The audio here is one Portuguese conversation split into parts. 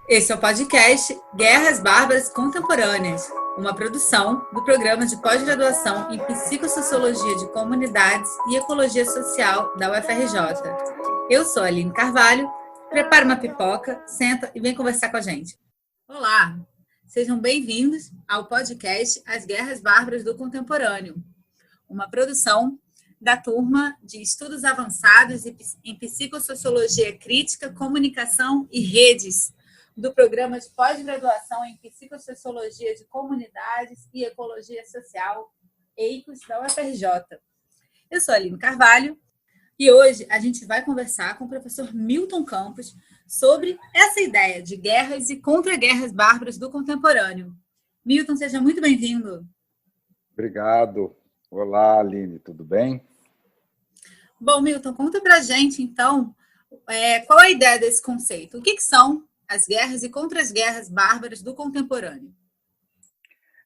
Esse é o podcast Guerras Bárbaras Contemporâneas, uma produção do programa de pós-graduação em Psicossociologia de Comunidades e Ecologia Social da UFRJ. Eu sou a Aline Carvalho, prepara uma pipoca, senta e vem conversar com a gente. Olá, sejam bem-vindos ao podcast As Guerras Bárbaras do Contemporâneo, uma produção da turma de Estudos Avançados em Psicossociologia Crítica, Comunicação e Redes, do programa de pós-graduação em Psicossociologia de Comunidades e Ecologia Social, EICOS, da UFRJ. Eu sou a Aline Carvalho e hoje a gente vai conversar com o professor Milton Campos sobre essa ideia de guerras e contra-guerras bárbaras do contemporâneo. Milton, seja muito bem-vindo. Obrigado. Olá, Aline, tudo bem? Bom, Milton, conta pra gente, então, qual é a ideia desse conceito? O que são as guerras e contra-guerras bárbaras do contemporâneo?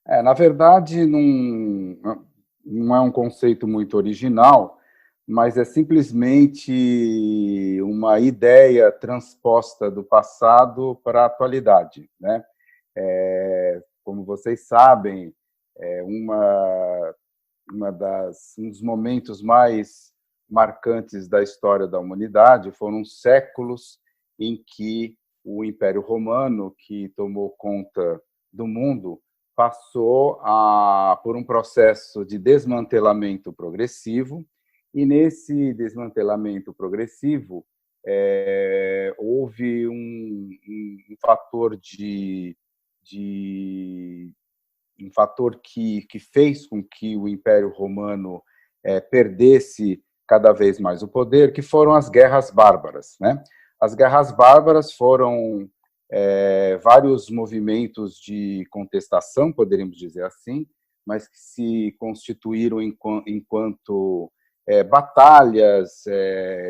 Na verdade, não é um conceito muito original, mas é simplesmente uma ideia transposta do passado para a atualidade, né? Como vocês sabem, um dos momentos mais marcantes da história da humanidade foram séculos em que o Império Romano, que tomou conta do mundo, passou por um processo de desmantelamento progressivo, e nesse desmantelamento progressivo houve um fator um fator que fez com que o Império Romano perdesse cada vez mais o poder, que foram as guerras bárbaras, né? As guerras bárbaras foram vários movimentos de contestação, poderíamos dizer assim, mas que se constituíram enquanto batalhas,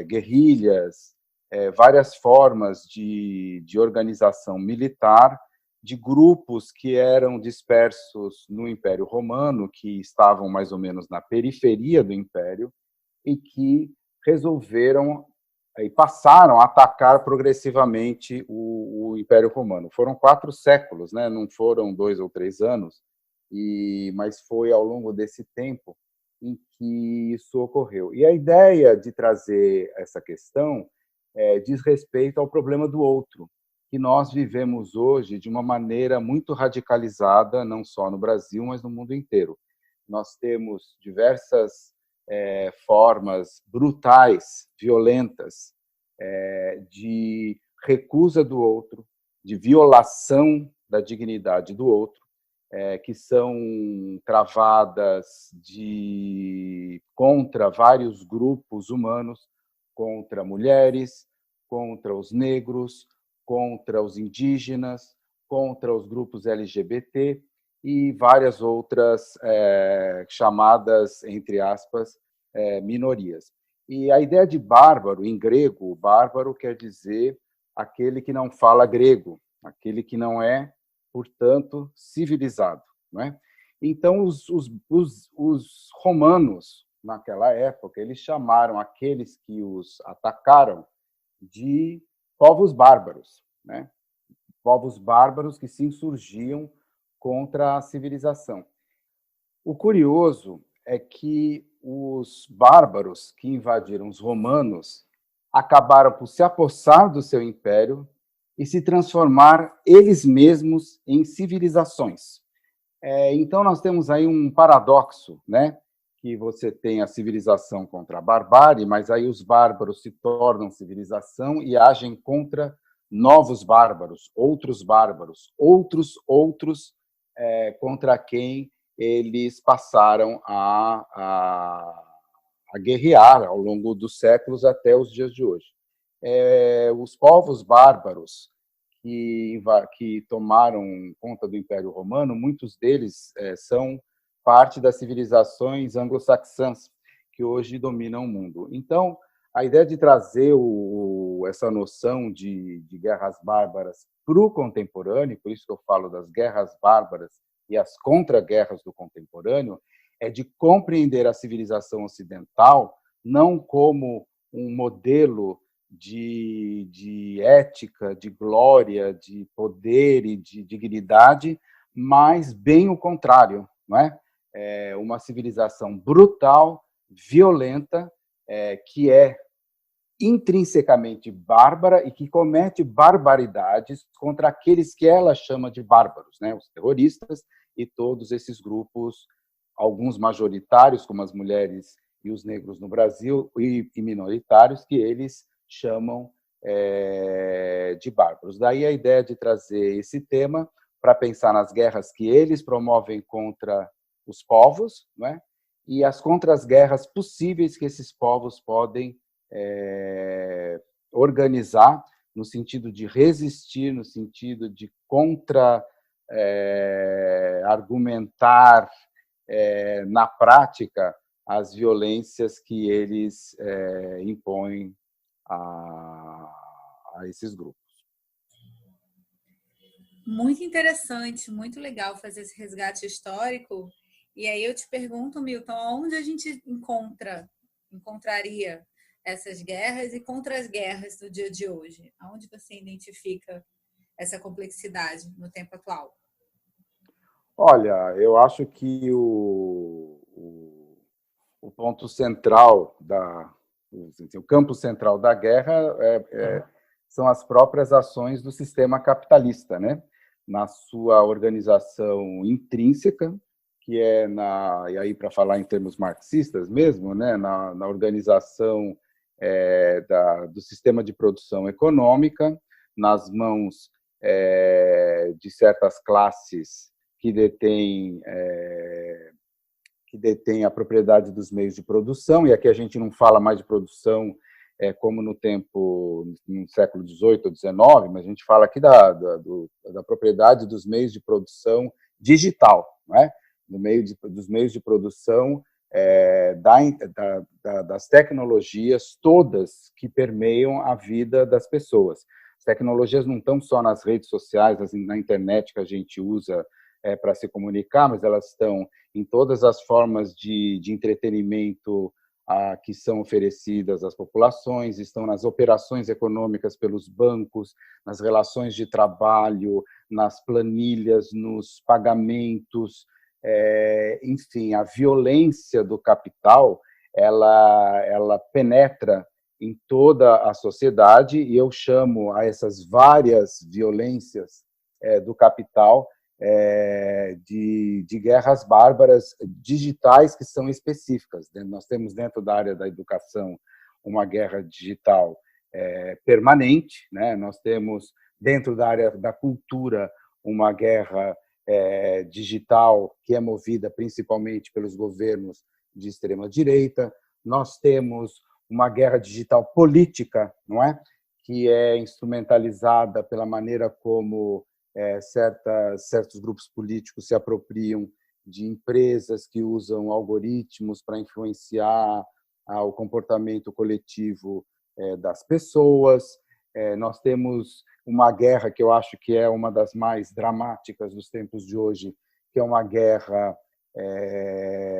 guerrilhas, várias formas de organização militar de grupos que eram dispersos no Império Romano, que estavam mais ou menos na periferia do Império, e que resolveram e passaram a atacar progressivamente o Império Romano. Foram 4 séculos, né? Não foram 2 ou 3 anos, mas foi ao longo desse tempo em que isso ocorreu. E a ideia de trazer essa questão diz respeito ao problema do outro, que nós vivemos hoje de uma maneira muito radicalizada, não só no Brasil, mas no mundo inteiro. Nós temos diversas formas brutais, violentas, de recusa do outro, de violação da dignidade do outro, que são travadas contra vários grupos humanos, contra mulheres, contra os negros, contra os indígenas, contra os grupos LGBT e várias outras chamadas, entre aspas, minorias. E a ideia de bárbaro, em grego, bárbaro quer dizer aquele que não fala grego, aquele que não é, portanto, civilizado, não é? Então, os romanos, naquela época, eles chamaram aqueles que os atacaram de povos bárbaros, né? Povos bárbaros que se insurgiam contra a civilização. O curioso é que os bárbaros que invadiram os romanos acabaram por se apossar do seu império e se transformar eles mesmos em civilizações. Então, nós temos aí um paradoxo, né? Que você tem a civilização contra a barbárie, mas aí os bárbaros se tornam civilização e agem contra novos bárbaros, outros contra quem eles passaram a guerrear ao longo dos séculos até os dias de hoje. Os povos bárbaros que tomaram conta do Império Romano, muitos deles são parte das civilizações anglo-saxãs que hoje dominam o mundo. Então, a ideia de trazer essa noção de guerras bárbaras para o contemporâneo, por isso que eu falo das guerras bárbaras e as contra-guerras do contemporâneo, é de compreender a civilização ocidental não como um modelo de ética, de glória, de poder e de dignidade, mas bem o contrário, não é? É uma civilização brutal, violenta, que é intrinsecamente bárbara e que comete barbaridades contra aqueles que ela chama de bárbaros, né? Os terroristas e todos esses grupos, alguns majoritários, como as mulheres e os negros no Brasil, e minoritários, que eles chamam de bárbaros. Daí a ideia de trazer esse tema para pensar nas guerras que eles promovem contra os povos, né? E as contra-guerras possíveis que esses povos podem organizar, no sentido de resistir, no sentido de argumentar na prática as violências que eles impõem a esses grupos. Muito interessante, muito legal fazer esse resgate histórico. E aí eu te pergunto, Milton, onde a gente encontraria essas guerras e contra as guerras do dia de hoje? Aonde você identifica essa complexidade no tempo atual? Olha, eu acho que o ponto central o campo central da guerra são as próprias ações do sistema capitalista, né? Na sua organização intrínseca, que é e aí para falar em termos marxistas mesmo, né? Na organização do sistema de produção econômica, nas mãos de certas classes que detêm a propriedade dos meios de produção, e aqui a gente não fala mais de produção como no século XVIII ou XIX, mas a gente fala aqui da propriedade dos meios de produção digital, né? Dos meios de produção das tecnologias todas que permeiam a vida das pessoas. As tecnologias não estão só nas redes sociais, na internet que a gente usa para se comunicar, mas elas estão em todas as formas de entretenimento que são oferecidas às populações, estão nas operações econômicas pelos bancos, nas relações de trabalho, nas planilhas, nos pagamentos, enfim, a violência do capital, ela penetra em toda a sociedade, e eu chamo a essas várias violências do capital de guerras bárbaras digitais que são específicas. Nós temos dentro da área da educação uma guerra digital permanente, né? Nós temos dentro da área da cultura uma guerra digital que é movida principalmente pelos governos de extrema direita. Nós temos uma guerra digital política, não é? Que é instrumentalizada pela maneira como certos grupos políticos se apropriam de empresas que usam algoritmos para influenciar o comportamento coletivo das pessoas. Nós temos uma guerra que eu acho que é uma das mais dramáticas dos tempos de hoje, que é uma guerra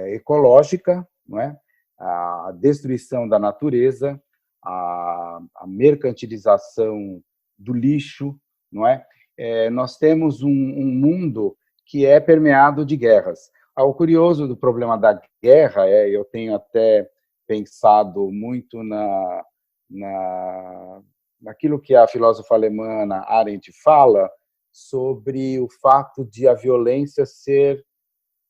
ecológica, não é? A destruição da natureza, a mercantilização do lixo, não é? Nós temos um mundo que é permeado de guerras. O curioso do problema da guerra eu tenho até pensado muito naquilo que a filósofa alemã Arendt fala sobre o fato de a violência ser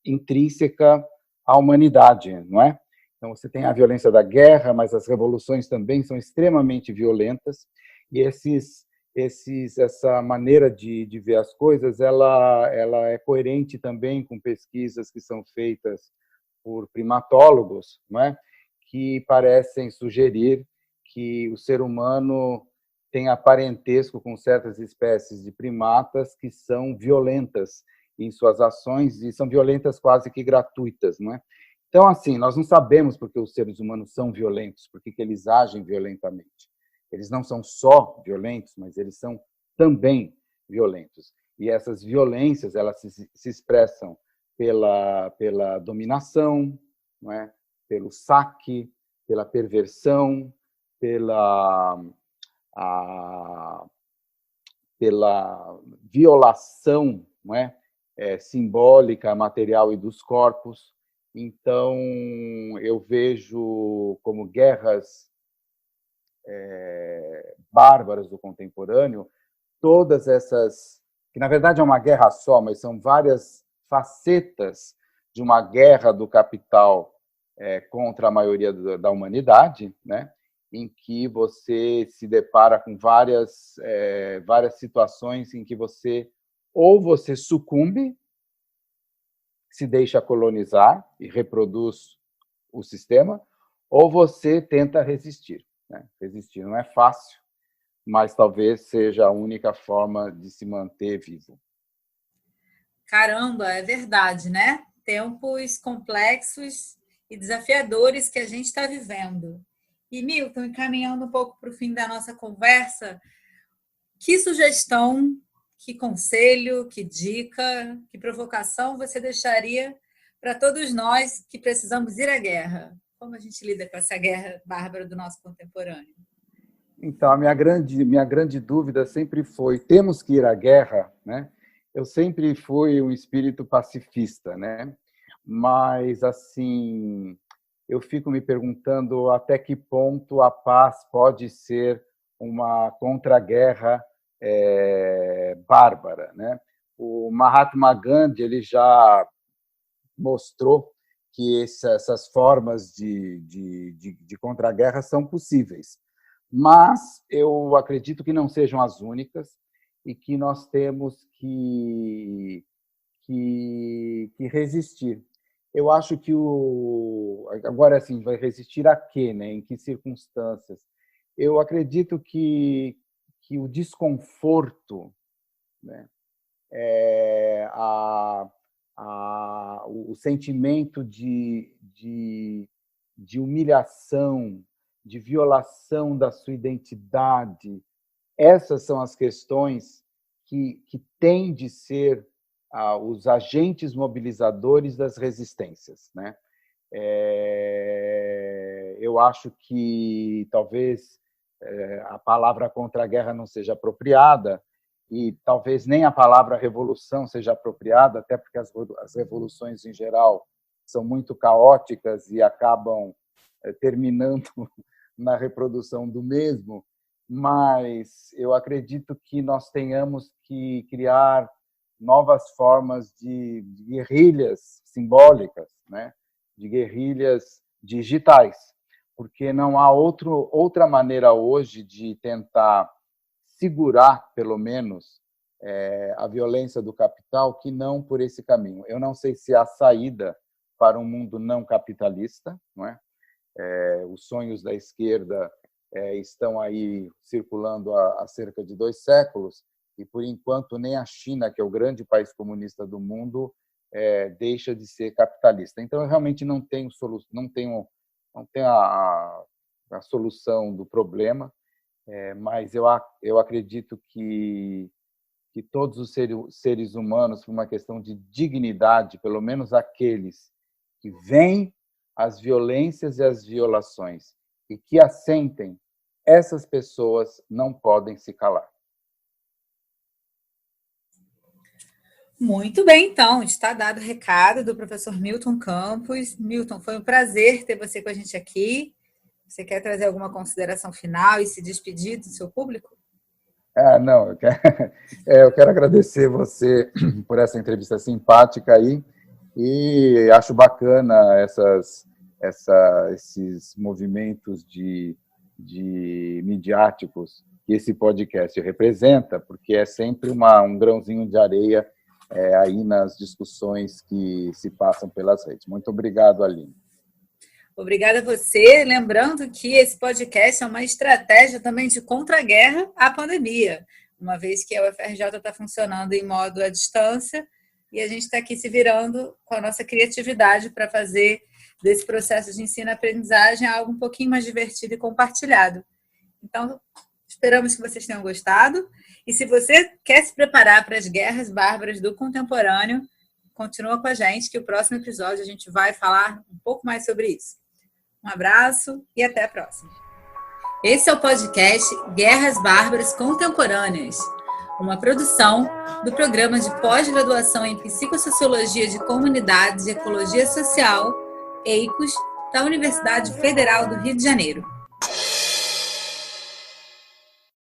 intrínseca à humanidade, não é? Então, você tem a violência da guerra, mas as revoluções também são extremamente violentas, e essa maneira de ver as coisas, ela é coerente também com pesquisas que são feitas por primatólogos, não é? Que parecem sugerir que o ser humano tem parentesco com certas espécies de primatas que são violentas em suas ações e são violentas quase que gratuitas, não é? Então, assim, nós não sabemos por que os seres humanos são violentos, por que eles agem violentamente. Eles não são só violentos, mas eles são também violentos. E essas violências, elas se expressam pela dominação, não é? Pelo saque, pela perversão, pela violação, não é? Simbólica, material e dos corpos. Então, eu vejo como guerras bárbaras do contemporâneo todas essas, que na verdade é uma guerra só, mas são várias facetas de uma guerra do capital contra a maioria da humanidade, né? Em que você se depara com várias situações em que você sucumbe, se deixa colonizar e reproduz o sistema, ou você tenta resistir, né? Resistir não é fácil, mas talvez seja a única forma de se manter vivo. Caramba, é verdade, né? Tempos complexos e desafiadores que a gente está vivendo. E, Milton, encaminhando um pouco para o fim da nossa conversa, que sugestão, que conselho, que dica, que provocação você deixaria para todos nós que precisamos ir à guerra? Como a gente lida com essa guerra bárbara do nosso contemporâneo? Então, a minha grande dúvida sempre foi: temos que ir à guerra, né? Eu sempre fui um espírito pacifista, né? Mas, assim, eu fico me perguntando até que ponto a paz pode ser uma contra-guerra bárbara, né? O Mahatma Gandhi ele já mostrou que essas formas de contra-guerra são possíveis, mas eu acredito que não sejam as únicas e que nós temos que resistir. Eu acho que agora assim, vai resistir a quê, né? Em que circunstâncias? Eu acredito que o desconforto, né? O sentimento de humilhação, de violação da sua identidade, essas são as questões que têm de ser os agentes mobilizadores das resistências, né? Eu acho que talvez a palavra contra-guerra não seja apropriada e talvez nem a palavra revolução seja apropriada, até porque as revoluções, em geral, são muito caóticas e acabam terminando na reprodução do mesmo, mas eu acredito que nós tenhamos que criar novas formas de guerrilhas simbólicas, né? De guerrilhas digitais, porque não há outra maneira hoje de tentar segurar, pelo menos, a violência do capital que não por esse caminho. Eu não sei se há saída para um mundo não capitalista, não é? Os sonhos da esquerda estão aí circulando há cerca de 2 séculos e, por enquanto, nem a China, que é o grande país comunista do mundo, deixa de ser capitalista. Então, eu realmente não tenho a solução do problema, mas eu acredito que todos os seres humanos, por uma questão de dignidade, pelo menos aqueles que veem as violências e as violações e que as sentem, essas pessoas não podem se calar. Muito bem, então, está dado o recado do professor Milton Campos. Milton, foi um prazer ter você com a gente aqui. Você quer trazer alguma consideração final e se despedir do seu público? Não, eu quero agradecer você por essa entrevista simpática aí e acho bacana esses movimentos midiáticos que esse podcast representa, porque é sempre um grãozinho de areia aí nas discussões que se passam pelas redes. Muito obrigado, Aline. Obrigada a você. Lembrando que esse podcast é uma estratégia também de contra-guerra à pandemia, uma vez que a UFRJ está funcionando em modo à distância e a gente está aqui se virando com a nossa criatividade para fazer desse processo de ensino-aprendizagem algo um pouquinho mais divertido e compartilhado. Então, esperamos que vocês tenham gostado. E se você quer se preparar para as guerras bárbaras do contemporâneo, continua com a gente, que o próximo episódio a gente vai falar um pouco mais sobre isso. Um abraço e até a próxima. Esse é o podcast Guerras Bárbaras Contemporâneas, uma produção do Programa de Pós-Graduação em Psicossociologia de Comunidades e Ecologia Social, EICOS, da Universidade Federal do Rio de Janeiro.